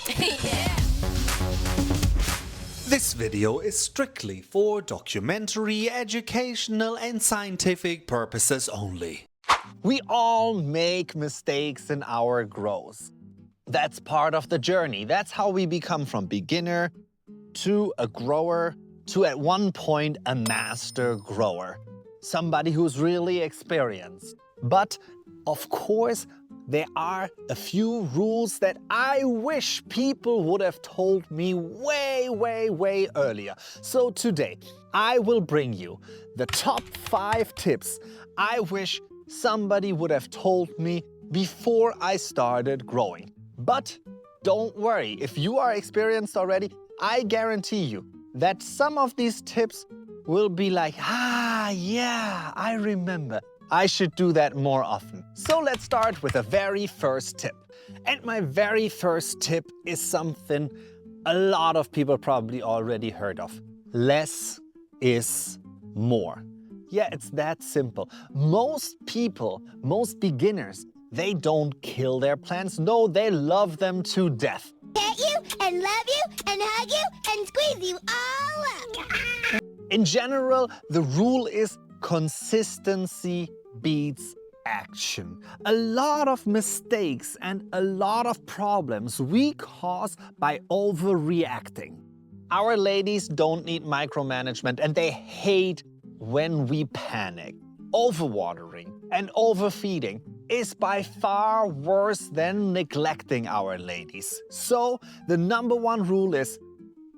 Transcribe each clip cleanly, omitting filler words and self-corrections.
Yeah. This video is strictly for documentary, educational and scientific purposes only. We all make mistakes in our growth. That's part of the journey. That's how we become from beginner to a grower to at one point a master grower. Somebody who's really experienced. But of course, there are a few rules that I wish people would have told me way earlier. So today, I will bring you the top 5 tips I wish somebody would have told me before I started growing. But don't worry, if you are experienced already, I guarantee you that some of these tips will be like, yeah, I remember. I should do that more often. So let's start with the very first tip. And my very first tip is something a lot of people probably already heard of. Less is more. Yeah, it's that simple. Most people, most beginners, they don't kill their plants. No, they love them to death. Pet you and love you and hug you and squeeze you all up. In general, the rule is consistency beats action. A lot of mistakes and a lot of problems we cause by overreacting. Our ladies don't need micromanagement and they hate when we panic. Overwatering and overfeeding is by far worse than neglecting our ladies. So the number one rule is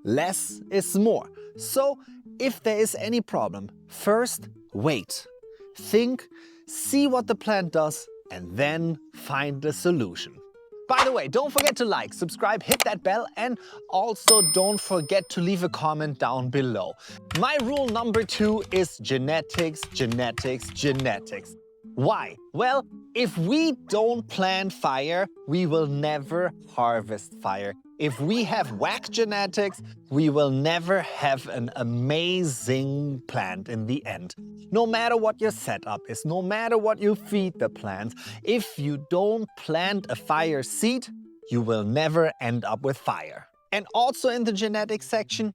less is more. So if there is any problem, first wait. Think, see what the plant does, and then find the solution. By the way, don't forget to like, subscribe, hit that bell, and also don't forget to leave a comment down below. My rule number 2 is genetics, genetics, genetics. Why? Well, if we don't plant fire, we will never harvest fire. If we have whack genetics, we will never have an amazing plant in the end. No matter what your setup is, no matter what you feed the plants, if you don't plant a fire seed, you will never end up with fire. And also in the genetics section,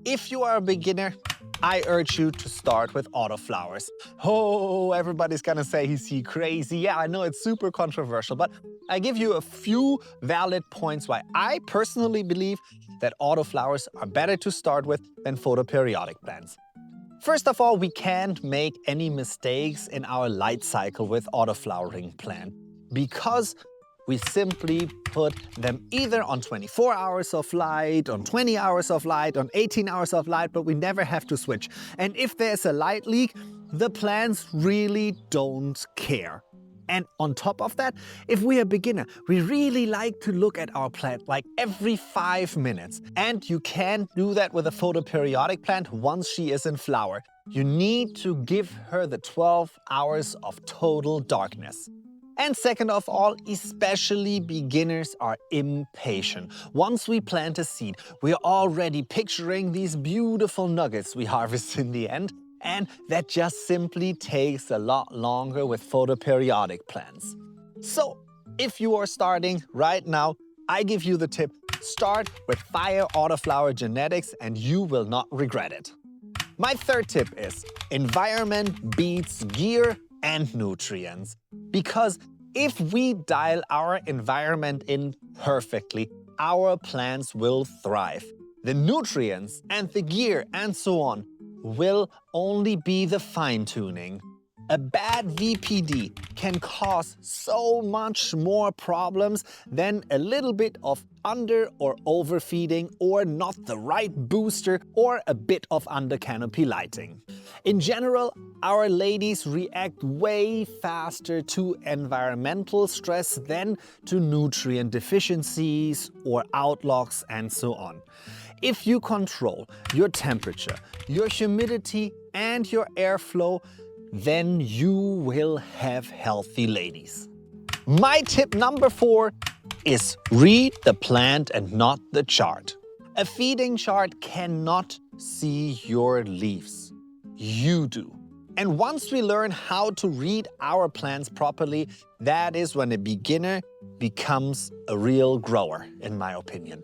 if you are a beginner, I urge you to start with autoflowers. Oh, everybody's gonna say he's crazy. Yeah, I know it's super controversial, but I give you a few valid points why I personally believe that autoflowers are better to start with than photoperiodic plants. First of all, we can't make any mistakes in our light cycle with autoflowering plant because we simply put them either on 24 hours of light, on 20 hours of light, on 18 hours of light, but we never have to switch. And if there's a light leak, the plants really don't care. And on top of that, if we're a beginner, we really like to look at our plant like every 5 minutes. And you can't do that with a photoperiodic plant once she is in flower. You need to give her the 12 hours of total darkness. And second of all, especially beginners are impatient. Once we plant a seed, we're already picturing these beautiful nuggets we harvest in the end. And that just simply takes a lot longer with photoperiodic plants. So if you are starting right now, I give you the tip, start with fire autoflower genetics and you will not regret it. My third tip is environment beats gear and nutrients. Because if we dial our environment in perfectly, our plants will thrive. The nutrients and the gear and so on will only be the fine-tuning. A bad VPD can cause so much more problems than a little bit of under or overfeeding or not the right booster or a bit of under canopy lighting. In general, our ladies react way faster to environmental stress than to nutrient deficiencies or outlocks and so on. If you control your temperature, your humidity and your airflow, then you will have healthy ladies. My tip number 4 is read the plant and not the chart. A feeding chart cannot see your leaves. You do. And once we learn how to read our plants properly, that is when a beginner becomes a real grower, in my opinion.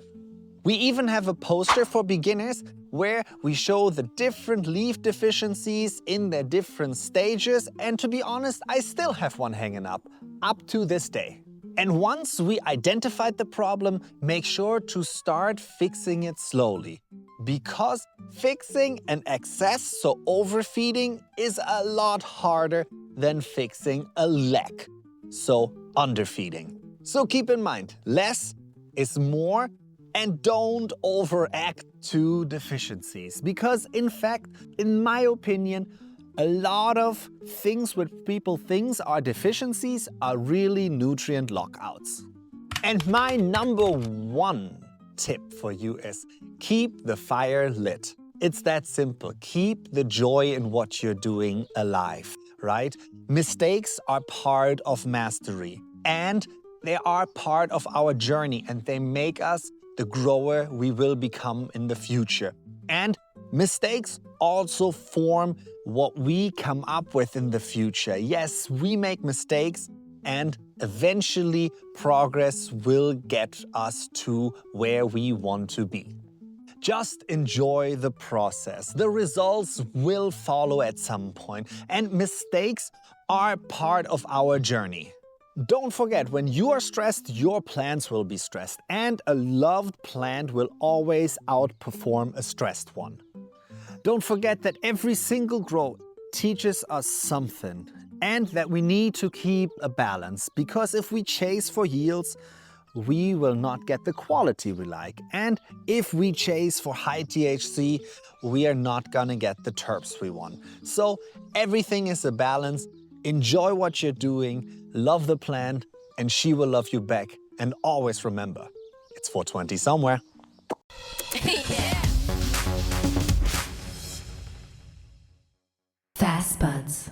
We even have a poster for beginners where we show the different leaf deficiencies in their different stages. And to be honest, I still have one hanging up to this day. And once we identified the problem, make sure to start fixing it slowly. Because fixing an excess, so overfeeding, is a lot harder than fixing a lack, so underfeeding. So keep in mind, less is more, and don't overact to deficiencies. Because in fact, in my opinion, a lot of things which people think are deficiencies are really nutrient lockouts. And my number one tip for you is keep the fire lit. It's that simple. Keep the joy in what you're doing alive, right? Mistakes are part of mastery and they are part of our journey and they make us the grower we will become in the future. And mistakes also form what we come up with in the future. Yes, we make mistakes and eventually progress will get us to where we want to be. Just enjoy the process. The results will follow at some point, and mistakes are part of our journey. Don't forget, when you are stressed, your plants will be stressed, and a loved plant will always outperform a stressed one. Don't forget that every single grow teaches us something, and that we need to keep a balance, because if we chase for yields, we will not get the quality we like. And if we chase for high THC, we are not gonna get the terps we want. So everything is a balance. Enjoy what you're doing, love the plant, and she will love you back. And always remember, it's 420 somewhere. Yeah. Fast Buds.